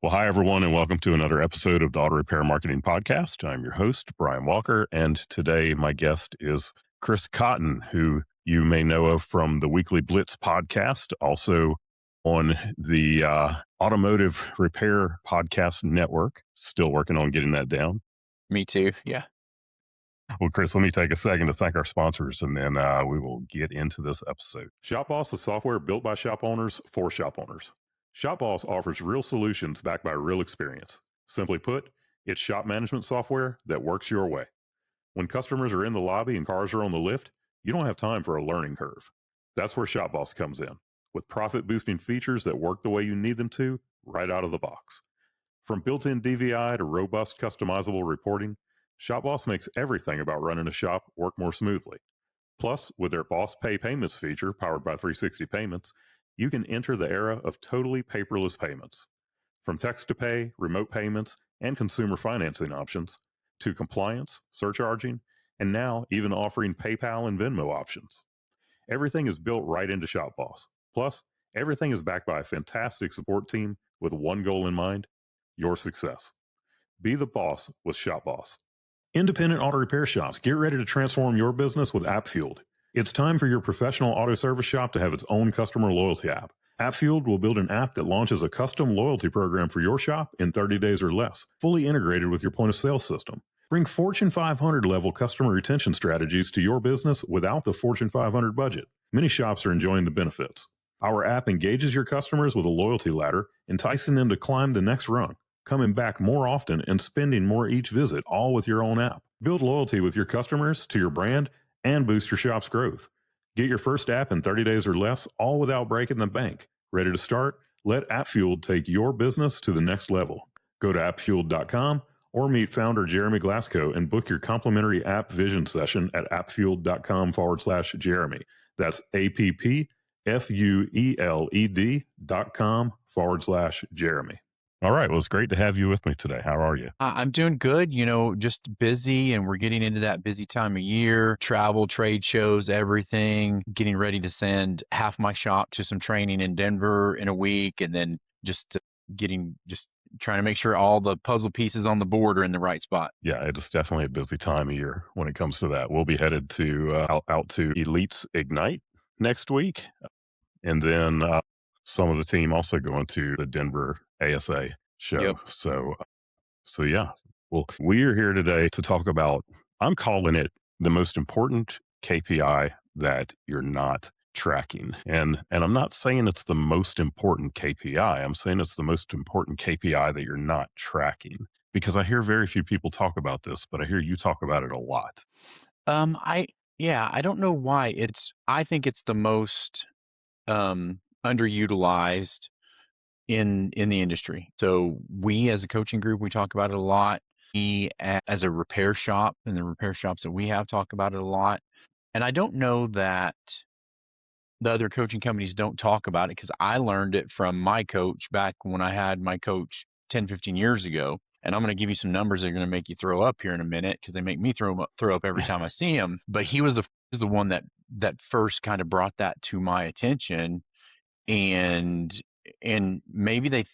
Well, hi, everyone, and welcome to another episode of the Auto Repair Marketing Podcast. I'm your host, Brian Walker, and today my guest is Chris Cotton, who you may know of from the Weekly Blitz podcast, also on the Automotive Repair Podcast Network. Still working on getting that down. Me too. Yeah. Well, Chris, let me take a second to thank our sponsors, and then we will get into this episode. ShopBoss is software built by shop owners for shop owners. ShopBoss offers real solutions backed by real experience. Simply put, it's shop management software that works your way. When customers are in the lobby and cars are on the lift, you don't have time for a learning curve. That's where ShopBoss comes in, with profit-boosting features that work the way you need them to right out of the box. From built-in DVI to robust customizable reporting, ShopBoss makes everything about running a shop work more smoothly. Plus, with their Boss Pay Payments feature powered by 360 Payments, you can enter the era of totally paperless payments. From text to pay, remote payments, and consumer financing options, to compliance, surcharging, and now even offering PayPal and Venmo options. Everything is built right into ShopBoss. Plus, everything is backed by a fantastic support team with one goal in mind: your success. Be the boss with ShopBoss. Independent auto repair shops, get ready to transform your business with AppFueled. It's time for your professional auto service shop to have its own customer loyalty app. AppFueled will build an app that launches a custom loyalty program for your shop in 30 days or less, fully integrated with your point of sale system. Bring Fortune 500 level customer retention strategies to your business without the Fortune 500 budget. Many shops are enjoying the benefits. Our app engages your customers with a loyalty ladder, enticing them to climb the next rung, coming back more often and spending more each visit, all with your own app. Build loyalty with your customers to your brand and boost your shop's growth. Get your first app in 30 days or less, all without breaking the bank. Ready to start? Let AppFueled take your business to the next level. Go to appfueled.com or meet founder Jeremy Glasgow and book your complimentary app vision session at appfueled.com/Jeremy. That's appfueled.com/Jeremy. All right. Well, it's great to have you with me today. How are you? I'm doing good, just busy, and we're getting into that busy time of year, travel, trade shows, everything, getting ready to send half my shop to some training in Denver in a week, and then just trying to make sure all the puzzle pieces on the board are in the right spot. Yeah, it is definitely a busy time of year when it comes to that. We'll be headed to out to Elites Ignite next week, and then some of the team also going to the Denver ASA show. Yep. So yeah. Well, we are here today to talk about, I'm calling it the most important KPI that you're not tracking. And I'm not saying it's the most important KPI. I'm saying it's the most important KPI that you're not tracking, because I hear very few people talk about this, but I hear you talk about it a lot. I Yeah, I don't know why. I think it's the most underutilized in the industry. So we as a coaching group, we talk about it a lot. As a repair shop, and the repair shops that we have talk about it a lot. And I don't know that the other coaching companies don't talk about it, because I learned it from my coach back when I had my coach 10, 15 years ago. And I'm going to give you some numbers that are going to make you throw up here in a minute, because they make me throw up every time I see them. But he was the one that first kind of brought that to my attention. And maybe they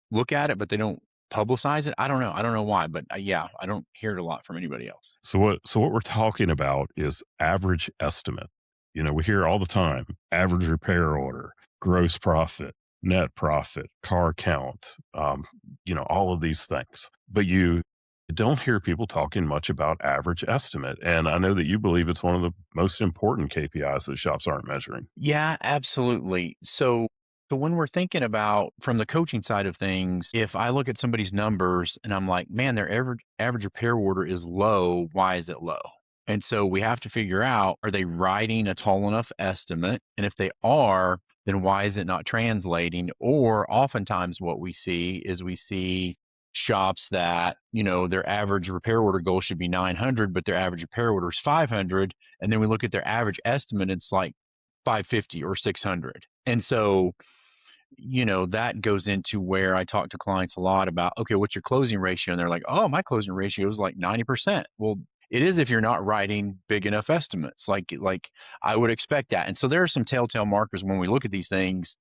look at it, but they don't publicize it. I don't know why, but yeah, I don't hear it a lot from anybody else. So what we're talking about is average estimate. We hear all the time, average repair order, gross profit, net profit, car count, all of these things. But you don't hear people talking much about average estimate. And I know that you believe it's one of the most important KPIs that shops aren't measuring. Yeah, absolutely. So when we're thinking about from the coaching side of things, if I look at somebody's numbers and I'm like, man, their average repair order is low, why is it low? And so we have to figure out, are they writing a tall enough estimate? And if they are, then why is it not translating? Or oftentimes what we see shops that, their average repair order goal should be 900, but their average repair order is 500. And then we look at their average estimate, it's like 550 or 600. And so, that goes into where I talk to clients a lot about, okay, what's your closing ratio? And they're like, oh, my closing ratio is like 90%. Well, it is if you're not writing big enough estimates. Like I would expect that. And so there are some telltale markers when we look at these things.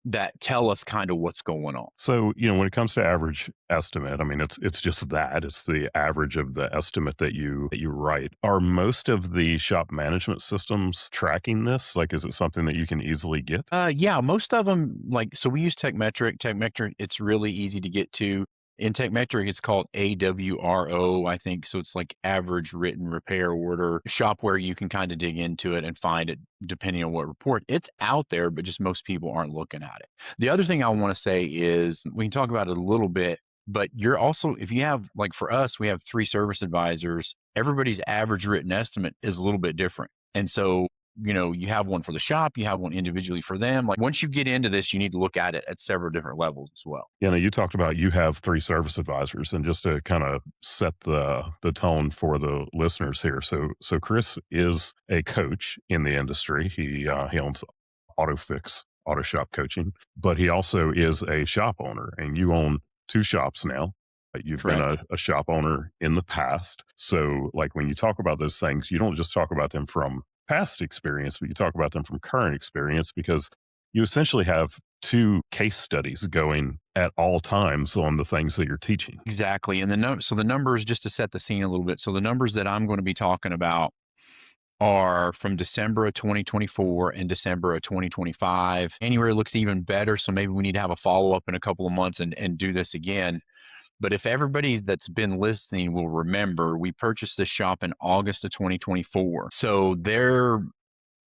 that tell us kind of what's going on. So, when it comes to average estimate, I mean, it's just that. It's the average of the estimate that you write. Are most of the shop management systems tracking this? Like, is it something that you can easily get? Yeah, most of them, like, so we use TechMetric. TechMetric, it's really easy to get to. In TechMetric, it's called AWRO, I think. So it's like average written repair order shop, where you can kind of dig into it and find it depending on what report. It's out there, but just most people aren't looking at it. The other thing I want to say is we can talk about it a little bit, but you're also, if you have, like for us, we have 3 service advisors, everybody's average written estimate is a little bit different. And so you have one for the shop, you have one individually for them. Like once you get into this, you need to look at it at several different levels as well. You talked about you have 3 service advisors, and just to kinda set the tone for the listeners here. So Chris is a coach in the industry. He owns AutoFix Auto Shop Coaching, but he also is a shop owner, and you own 2 shops now. You've been Correct. a shop owner in the past. So, like, when you talk about those things, you don't just talk about them from past experience, but you talk about them from current experience, because you essentially have 2 case studies going at all times on the things that you're teaching. Exactly. And so the numbers, just to set the scene a little bit. So the numbers that I'm going to be talking about are from December of 2024 and December of 2025. January looks even better. So maybe we need to have a follow up in a couple of months and do this again. But if everybody that's been listening will remember, we purchased this shop in August of 2024. So their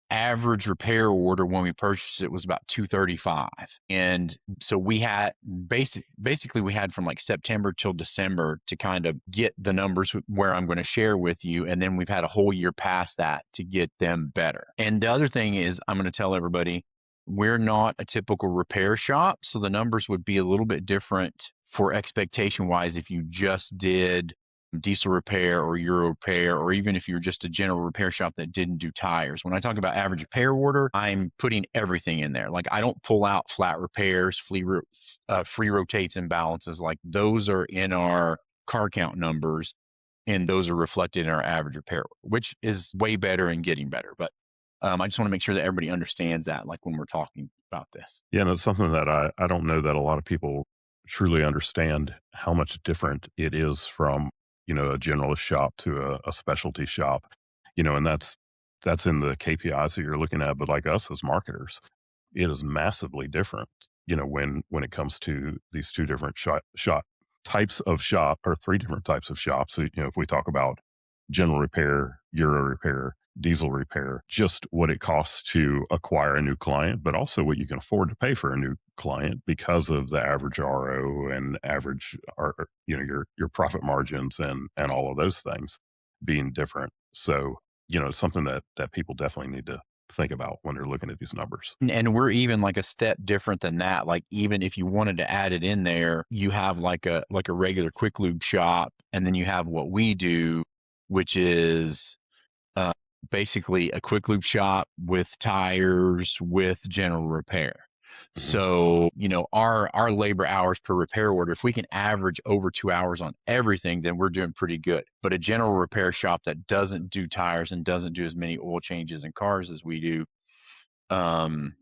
average repair order when we purchased it was about 235, and so we had basically we had from like September till December to kind of get the numbers where I'm going to share with you, and then we've had a whole year past that to get them better. And the other thing is, I'm going to tell everybody, we're not a typical repair shop, so the numbers would be a little bit different for expectation wise if you just did diesel repair or Euro repair, or even if you're just a general repair shop that didn't do tires. When I talk about average repair order, I'm putting everything in there. Like I don't pull out flat repairs, free rotates and balances. Like those are in our car count numbers, and those are reflected in our average repair, which is way better and getting better. But I just want to make sure that everybody understands that, like when we're talking about this. Yeah, and it's something that I don't know that a lot of people truly understand how much different it is from, a generalist shop to a specialty shop, and that's in the KPIs that you're looking at. But like us as marketers, it is massively different, when it comes to these 2 different shop types of shop, or 3 different types of shops. So, if we talk about general repair, Euro repair, diesel repair, just what it costs to acquire a new client, but also what you can afford to pay for a new client because of the average RO and average, or, your profit margins and all of those things being different. So, it's something that people definitely need to think about when they're looking at these numbers. And we're even like a step different than that. Like even if you wanted to add it in there, you have like a regular quick lube shop, and then you have what we do, which is uh, basically a quick lube shop with tires with general repair. Mhm. So, our labor hours per repair order, if we can average over 2 hours on everything, then we're doing pretty good. But a general repair shop that doesn't do tires and doesn't do as many oil changes in cars as we do, um,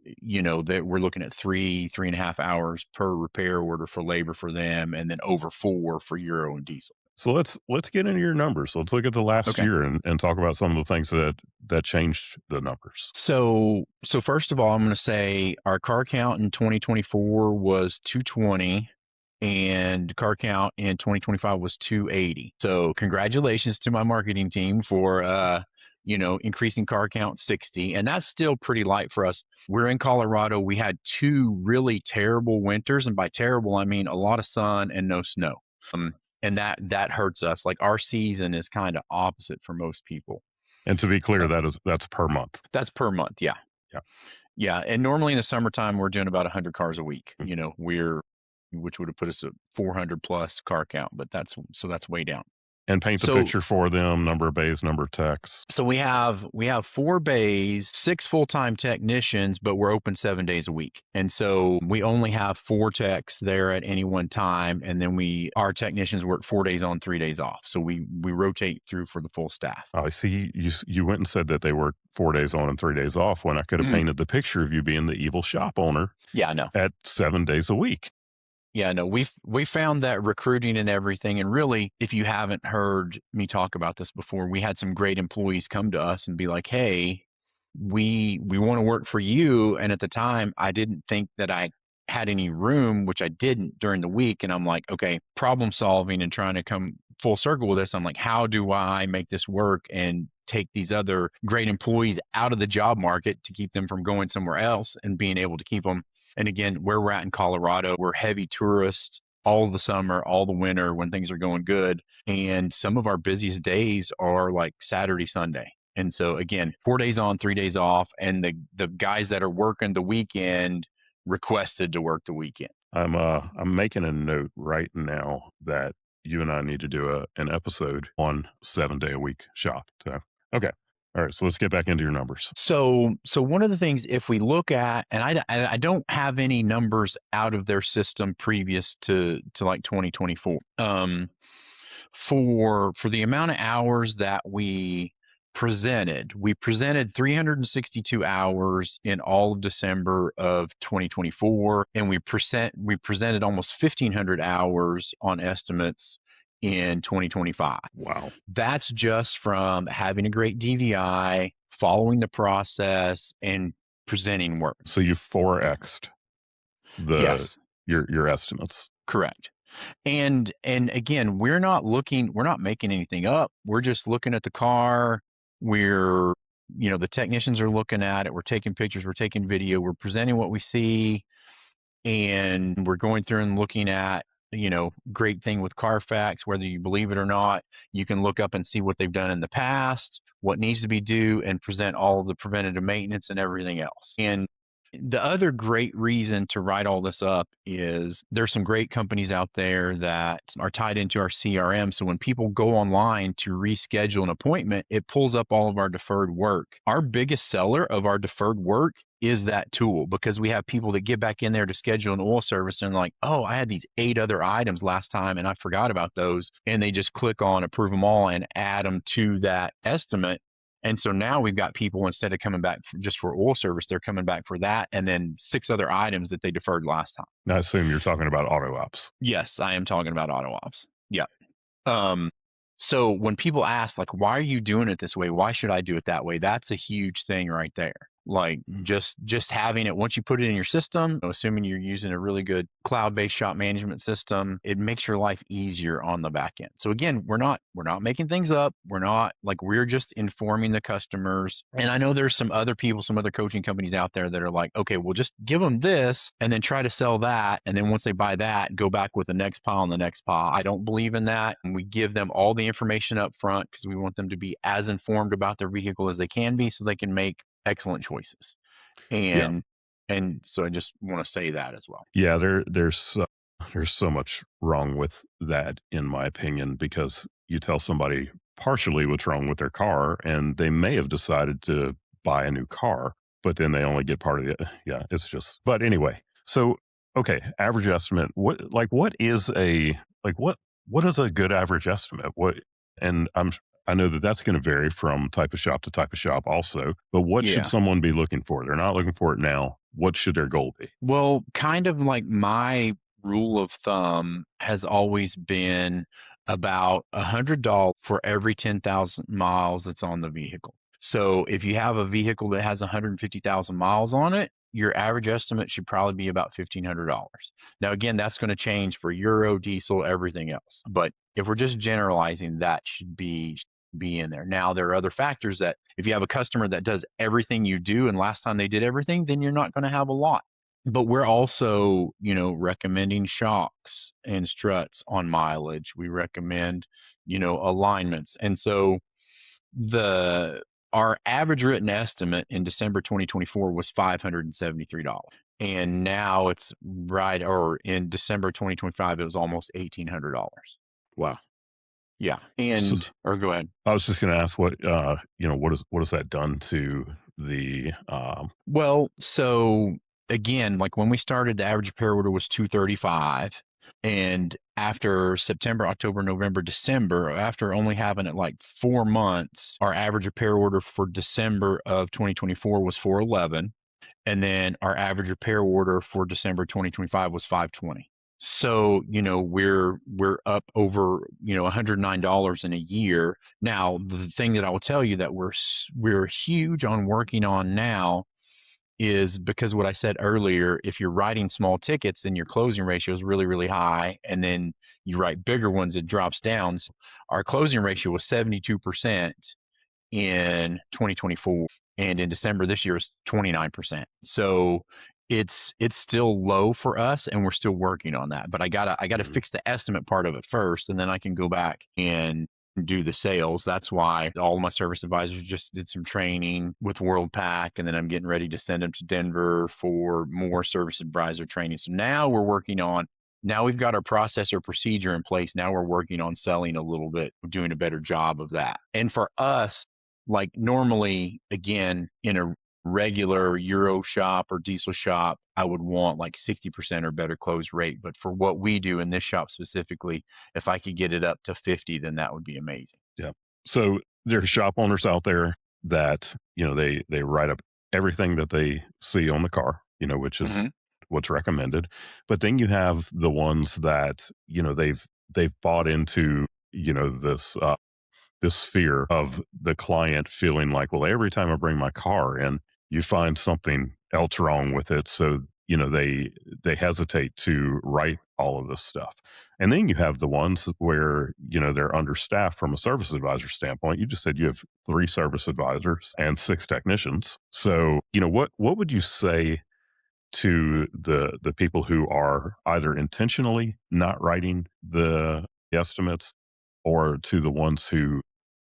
that we're looking at 3.5 hours per repair order for labor for them, and then over 4 for Euro and diesel. So let's get into your numbers. Let's look at the last Okay. year and talk about some of the things that changed the numbers. So first of all, I'm going to say our car count in 2024 was 220, and car count in 2025 was 280. So congratulations to my marketing team for increasing car count 60, and that's still pretty light for us. We're in Colorado. We had 2 really terrible winters, and by terrible I mean a lot of sun and no snow. Um, and that hurts us. Like our season is kind of opposite for most people. And to be clear, Uh, that's per month. that's per month, yeah. Yeah. Yeah, and normally in the summertime we're doing about 100 cars a week. Mm. Which would have put us at 400 plus car count, but that's way down. And paint the So picture for them, number of bays, number of techs. so we have 4 bays, 6 full-time technicians, but we're open 7 days a week. And so we only have 4 techs there at any one time, and then our technicians work 4 days on, 3 days off. So we rotate through for the full staff. I see you went and said that they work 4 days on and 3 days off when I could have Mhm. painted the picture of you being the evil shop owner Yeah, I know. at 7 days a week. Yeah, no, we found that recruiting and everything, and really, if you haven't heard me talk about this before, we had some great employees come to us and be like, "Hey, we want to work for you." And at the time, I didn't think that I had any room, which I didn't during the week. And I'm like, okay, problem solving and trying to come full circle with this. I'm like, how do I make this work and take these other great employees out of the job market to keep them from going somewhere else and being able to keep them? And again, where we're at in Colorado, we're heavy tourists all the summer, all the winter when things are going good. And some of our busiest days are like Saturday, Sunday. And so again, 4 days on, 3 days off, and the guys that are working the weekend requested to work the weekend. I'm making a note right now that you and I need to do an episode on 7 day a week shop. So, okay. All right. So let's get back into your numbers. So one of the things, if we look at, and I don't have any numbers out of their system previous to like 2024. For the amount of hours that we presented 362 hours in all of December of 2024, and we presented almost 1,500 hours on estimates in 2025. Wow. That's just from having a great DVI, following the process, and presenting work. So you 4x'd the Yes, your estimates. correct. And again, we're not making anything up. We're just looking at the car. We're, the technicians are looking at it. We're taking pictures, we're taking video, we're presenting what we see, and we're going through and looking at, great thing with Carfax, whether you believe it or not, you can look up and see what they've done in the past, what needs to be due, and present all of the preventative maintenance and everything else. And the other great reason to write all this up is there's some great companies out there that are tied into our CRM. So when people go online to reschedule an appointment, it pulls up all of our deferred work. Our biggest seller of our deferred work is that tool, because we have people that get back in there to schedule an oil service and like, oh, I had these 8 other items last time and I forgot about those. And they just click on approve them all and add them to that estimate. And so now we've got people, instead of coming back just for oil service, they're coming back for that and then 6 other items that they deferred last time. Now, I assume you're talking about auto ops. Yes, I am talking about auto ops. Yeah. Um, so when people ask, like, why are you doing it this way? Why should I do it that way? That's a huge thing right there. Like just having it, once you put it in your system, assuming you're using a really good cloud-based shop management system, it makes your life easier on the back end. So again, we're not making things up. We're just informing the customers. And I know there's some other people, some other coaching companies out there that are like, okay, we'll just give them this and then try to sell that. And then once they buy that, go back with the next pile and the next pile. I don't believe in that. And we give them all the information up front because we want them to be as informed about their vehicle as they can be so they can make excellent choices. Yeah. And so I just want to say that as well. Yeah, there's so much wrong with that, in my opinion, because you tell somebody partially what's wrong with their car, and they may have decided to buy a new car, but then they only get part of it. Yeah, it's just. But anyway, so okay, average estimate. What is a what is a good average estimate? And I know that that's going to vary from type of shop to type of shop, also. But what should Yeah. someone be looking for? They're not looking for it now. What should their goal be? Well, kind of like my rule of thumb has always been about $100 for every 10,000 miles that's on the vehicle. So if you have a vehicle that has 150,000 miles on it, your average estimate should probably be about $1,500. Now, again, that's going to change for Euro, diesel, everything else. But if we're just generalizing, that should be in there. Now, there are other factors that if you have a customer that does everything you do and last time they did everything, then you're not going to have a lot. But we're also, recommending shocks and struts on mileage. We recommend, alignments. And so our average written estimate in December 2024 was $573. And now it's or in December 2025, it was almost $1,800. Wow. Yeah. So Or go ahead. I was just going to ask what what has that done to the Well, so again, like when we started, the average repair order was 235. And after September, October, November, December, after only having it like 4 months, our average repair order for December of 2024 was 411. And then our average repair order for December 2025 was 520. So, we're up over, $109 in a year. Now, the thing that I will tell you that we're huge on working on now is because what I said earlier, if you're writing small tickets, then your closing ratio is really, really high. And then you write bigger ones, it drops down. So our closing ratio was 72% in 2024, and in December this year is 29%. So it's still low for us, and we're still working on that. But I gotta Mhm. fix the estimate part of it first, and then I can go back and do the sales. That's why all of my service advisors just did some training with WorldPack, and then I'm getting ready to send them to Denver for more service advisor training. So now we've got our process or procedure in place. Now we're working on selling a little bit, doing a better job of that. And for us, like normally, again, in a regular Euro shop or diesel shop, I would want like 60% or better close rate. But for what we do in this shop specifically, if I could get it up to 50, then that would be amazing. Yeah. So there's shop owners out there that, they write up everything that they see on the car, which is Hmm. what's recommended. But then you have the ones that, they've bought into, this fear of the client feeling like, well, every time I bring my car in, you find something else wrong with it. So, they hesitate to write all of this stuff. And then you have the ones where, they're understaffed from a service advisor standpoint. You just said you have 3 service advisors and 6 technicians. So, what would you say to the people who are either intentionally not writing the estimates, or to the ones who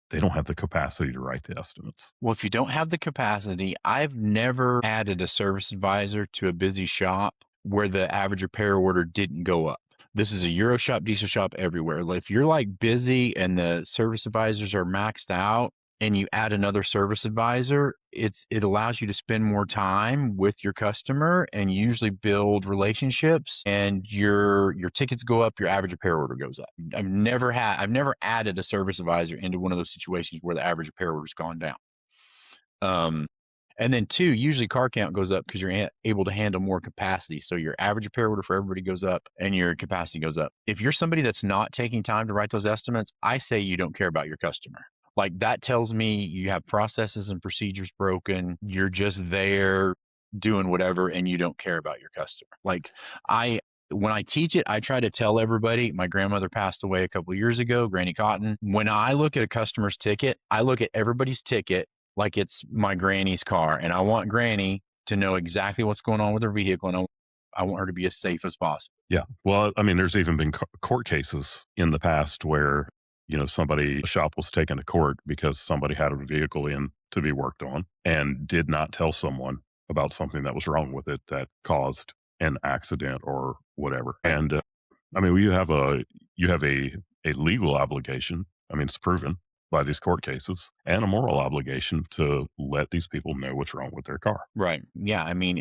they don't have the capacity to write the estimates? Well, if you don't have the capacity, I've never added a service advisor to a busy shop where the average repair order didn't go up. This is a Euro shop, diesel shop everywhere. Like, if you're like busy and the service advisors are maxed out and you add another service advisor, it allows you to spend more time with your customer and usually build relationships, and your tickets go up, your average repair order goes up. I've never added a service advisor into one of those situations where the average repair order's gone down. Um, and then two, usually car count goes up because you're able to handle more capacity. So your average repair order for everybody goes up and your capacity goes up. If you're somebody that's not taking time to write those estimates, I say you don't care about your customer. Like, that tells me you have processes and procedures broken. You're just there doing whatever and you don't care about your customer. Like, I when I teach it, I try to tell everybody. My grandmother passed away a couple of years ago, Granny Cotton. When I look at a customer's ticket, I look at everybody's ticket like it's my granny's car, and I want Granny to know exactly what's going on with her vehicle, and I want her to be as safe as possible. Yeah. Well, I mean, there's even been court cases in the past where, a shop was taken to court because somebody had a vehicle in to be worked on and did not tell someone about something that was wrong with it that caused an accident or whatever. Right. And I mean, you have a legal obligation. I mean, it's proven by these court cases, and a moral obligation to let these people know what's wrong with their car. Right. Yeah. I mean,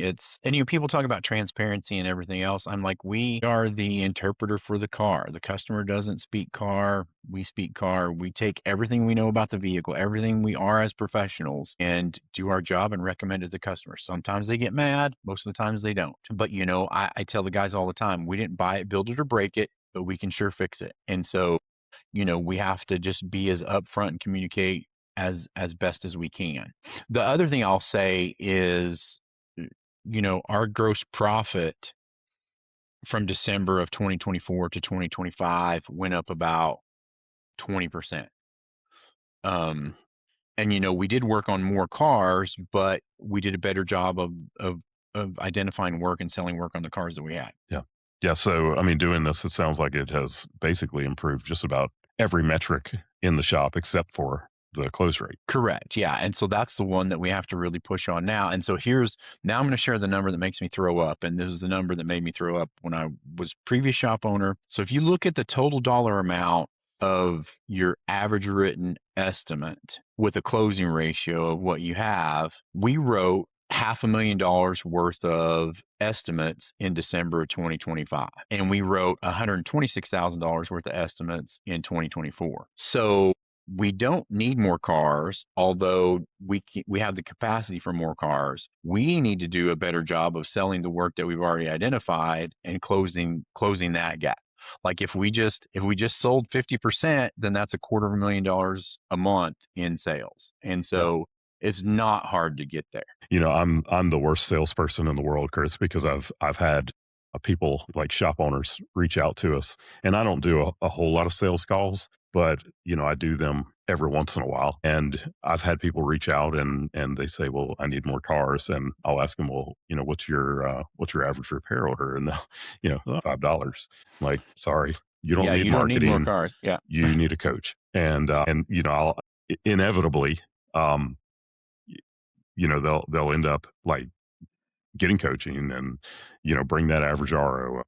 people talk about transparency and everything else. I'm like, we are the interpreter for the car. The customer doesn't speak car. We speak car. We take everything we know about the vehicle, everything we are as professionals, and do our job and recommend it to the customer. Sometimes they get mad. Most of the times they don't. But, I tell the guys all the time, we didn't buy it, build it, or break it, but we can sure fix it. And so, we have to just be as upfront and communicate as best as we can. The other thing I'll say is, our gross profit from December of 2024 to 2025 went up about 20%. Um, and we did work on more cars, but we did a better job of identifying work and selling work on the cars that we had. Yeah. Yeah. So, I mean, doing this, it sounds like it has basically improved just about every metric in the shop except for the close rate. Correct. Yeah. And so that's the one that we have to really push on now. And so now I'm going to share the number that makes me throw up. And this is the number that made me throw up when I was previous shop owner. So if you look at the total dollar amount of your average written estimate with a closing ratio of what you have, we wrote $500,000 worth of estimates in December of 2025, and we wrote $126,000 worth of estimates in 2024. So we don't need more cars, although we have the capacity for more cars. We need to do a better job of selling the work that we've already identified and closing that gap. Like if we just sold 50%, then that's $250,000 a month in sales. And Yeah. so it's not hard to get there. I'm the worst salesperson in the world, Chris, because I've had people like shop owners reach out to us, and I don't do a whole lot of sales calls, but I do them every once in a while. And I've had people reach out and they say, "Well, I need more cars," and I'll ask them, "Well, what's your average repair order?" And they'll, $5. Like, sorry, you don't Yeah, need you don't need more marketing, cars. Yeah. you need a coach, and I'll inevitably. Um, they'll end up like getting coaching and bring that average RO,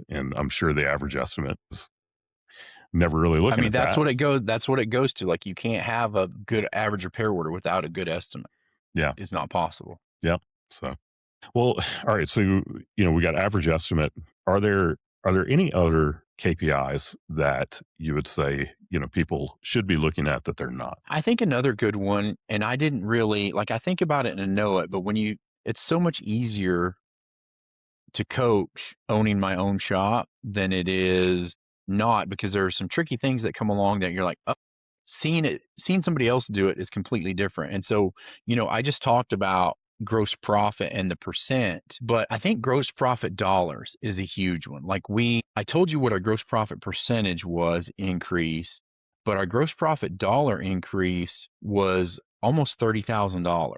and I'm sure the average estimate is never really I looking mean, at that. that's what it goes to. Like you can't have a good average repair order without a good estimate. Yeah, It's not possible. yeah. So, well, all right. So we got average estimate. Are there any other KPIs that you would say people should be looking at that they're not? I think another good one, and I didn't really like I think about it and know it, but it's so much easier to coach owning my own shop than it is not, because there are some tricky things that come along that you're like, oh, seeing somebody else do it is completely different. And so, I just talked about gross profit and the percent, but I think gross profit dollars is a huge one. Like I told you what our gross profit percentage was increase, but our gross profit dollar increase was almost $30,000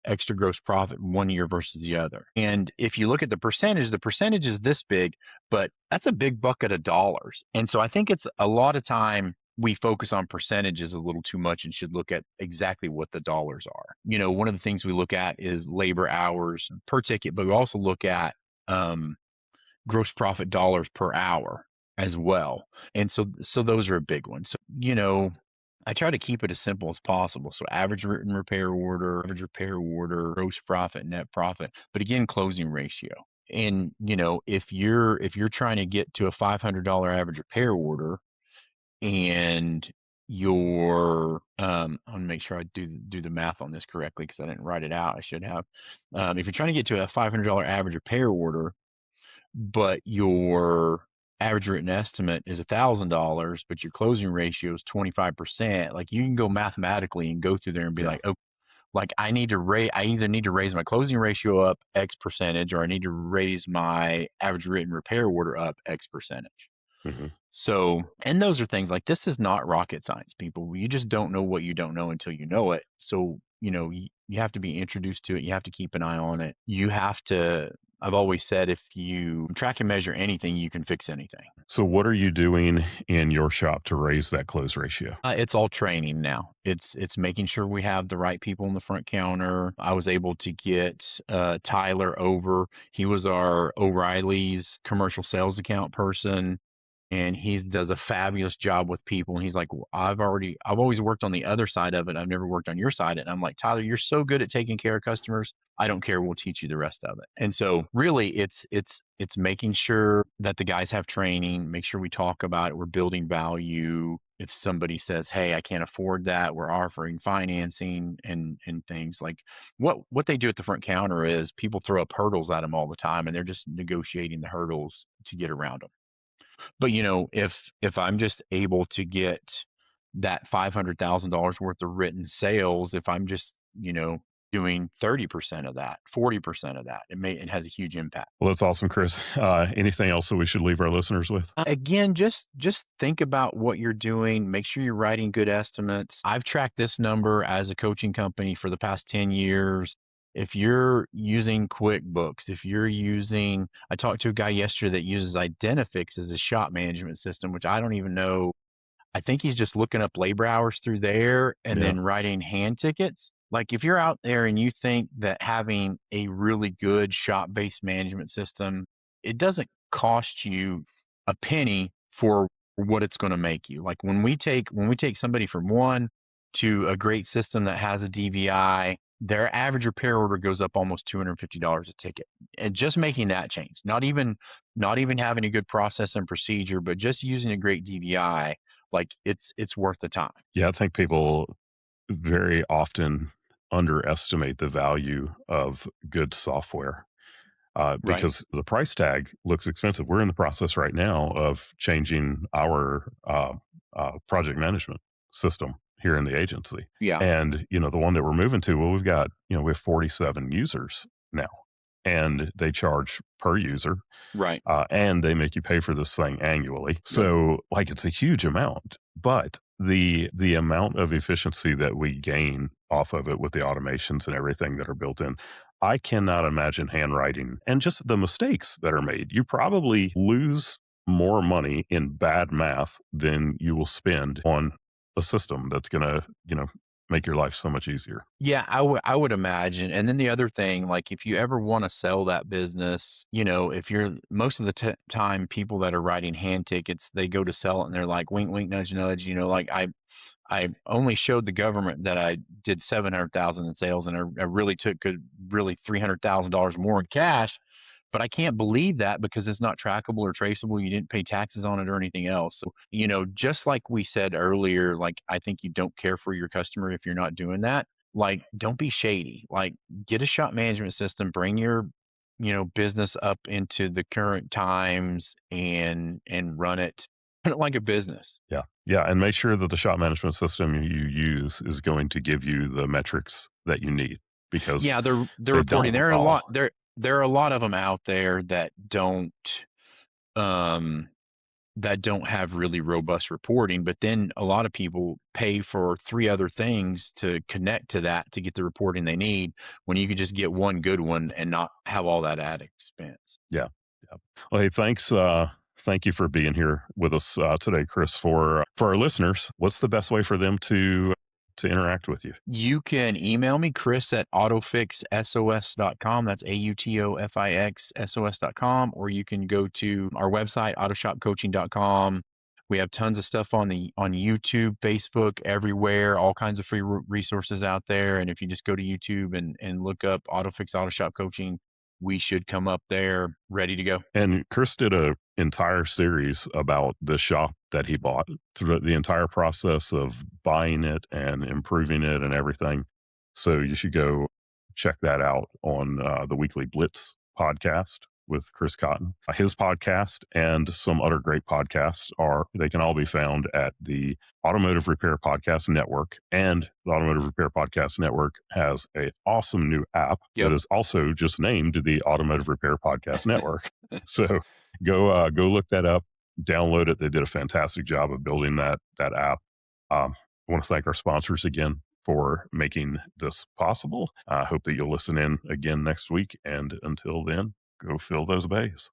extra gross profit 1 year versus the other. And if you look at the percentage is this big, but that's a big bucket of dollars. And so I think it's a lot of time we focus on percentages a little too much and should look at exactly what the dollars are. One of the things we look at is labor hours per ticket, but we also look at gross profit dollars per hour as well. And so those are a big one. So, I try to keep it as simple as possible. So average written repair order, gross profit, net profit, but again, closing ratio. And if you're trying to get to a $500 average repair order, and I want to make sure I do the math on this correctly because I didn't write it out. I should have. If you're trying to get to a $500 average repair order, but your average written estimate is $1,000, but your closing ratio is 25%, like you can go mathematically and go through there and be Yeah. like, oh, like I either need to raise my closing ratio up X percentage, or I need to raise my average written repair order up X percentage. Hmm. So, and those are things like, this is not rocket science, people. You just don't know what you don't know until you know it. So, you have to be introduced to it. You have to keep an eye on it. I've always said, if you track and measure anything, you can fix anything. So, what are you doing in your shop to raise that close ratio? It's all training now. It's making sure we have the right people in the front counter. I was able to get Tyler over. He was our O'Reilly's commercial sales account person, and he does a fabulous job with people. And he's like, well, I've always worked on the other side of it. I've never worked on your side. And I'm like, Tyler, you're so good at taking care of customers. I don't care. We'll teach you the rest of it. And so really it's making sure that the guys have training, make sure we talk about it. We're building value. If somebody says, hey, I can't afford that, we're offering financing and things like what they do at the front counter is people throw up hurdles at them all the time, and they're just negotiating the hurdles to get around them. But if I'm just able to get that $500,000 worth of written sales, if I'm just doing 30% of that, 40% of that, it has a huge impact. Well, that's awesome, Chris. Anything else that we should leave our listeners with? Again, just think about what you're doing. Make sure you're writing good estimates. I've tracked this number as a coaching company for the past 10 years. If you're using QuickBooks, I talked to a guy yesterday that uses Identifix as a shop management system, which I don't even know. I think he's just looking up labor hours through there and Yeah. then writing hand tickets. Like if you're out there and you think that having a really good shop-based management system, it doesn't cost you a penny for what it's going to make you. Like when we take somebody from one to a great system that has a DVI, their average repair order goes up almost $250 a ticket. And just making that change, not even having a good process and procedure, but just using a great DVI, like it's worth the time. Yeah, I think people very often underestimate the value of good software Right. because the price tag looks expensive. We're in the process right now of changing our project management system here in the agency. Yeah. And, the one that we're moving to, well, we have 47 users now, and they charge per user, Right. and they make you pay for this thing annually. Right. So, like, it's a huge amount, but the amount of efficiency that we gain off of it with the automations and everything that are built in, I cannot imagine handwriting and just the mistakes that are made. You probably lose more money in bad math than you will spend on a system that's gonna, make your life so much easier. Yeah, I would imagine. And then the other thing, like if you ever want to sell that business, if you're most of the time people that are writing hand tickets, they go to sell it and they're like wink wink nudge nudge, like I only showed the government that I did 700,000 in sales and I really took good really $300,000 more in cash, but I can't believe that because it's not trackable or traceable. You didn't pay taxes on it or anything else. So, just like we said earlier, like I think you don't care for your customer if you're not doing that. Like, don't be shady. Like, get a shop management system, bring your, business up into the current times and run it like a business. Yeah. Yeah, and make sure that the shop management system you use is going to give you the metrics that you need because Yeah, they're they reporting. don't There are a all. lot there are a lot of them out there um that don't have really robust reporting, but then a lot of people pay for three other things to connect to that to get the reporting they need when you could just get one good one and not have all that added expense. Yeah. Yeah. Well, hey, thanks. Thank you for being here with us today, Chris. For our listeners, what's the best way for them to interact with you? You can email me, Chris at autofixsos.com. That's AUTOFIXSOS.com. Or you can go to our website, autoshopcoaching.com. We have tons of stuff on YouTube, Facebook, everywhere, all kinds of free resources out there. And if you just go to YouTube and look up AutoFix Auto Shop Coaching, we should come up there ready to go. And Chris did a entire series about the shop that he bought through the entire process of buying it and improving it and everything. So you should go check that out on the Weekly Blitz podcast with Chris Cotton. His podcast and some other great podcasts they can all be found at the Automotive Repair Podcast Network. And the Automotive Repair Podcast Network has an awesome new app that Yep. is also just named the Automotive Repair Podcast Network. So go look that up, download it. They did a fantastic job of building that app. I want to thank our sponsors again for making this possible. I hope that you'll listen in again next week. And until then, go fill those bays.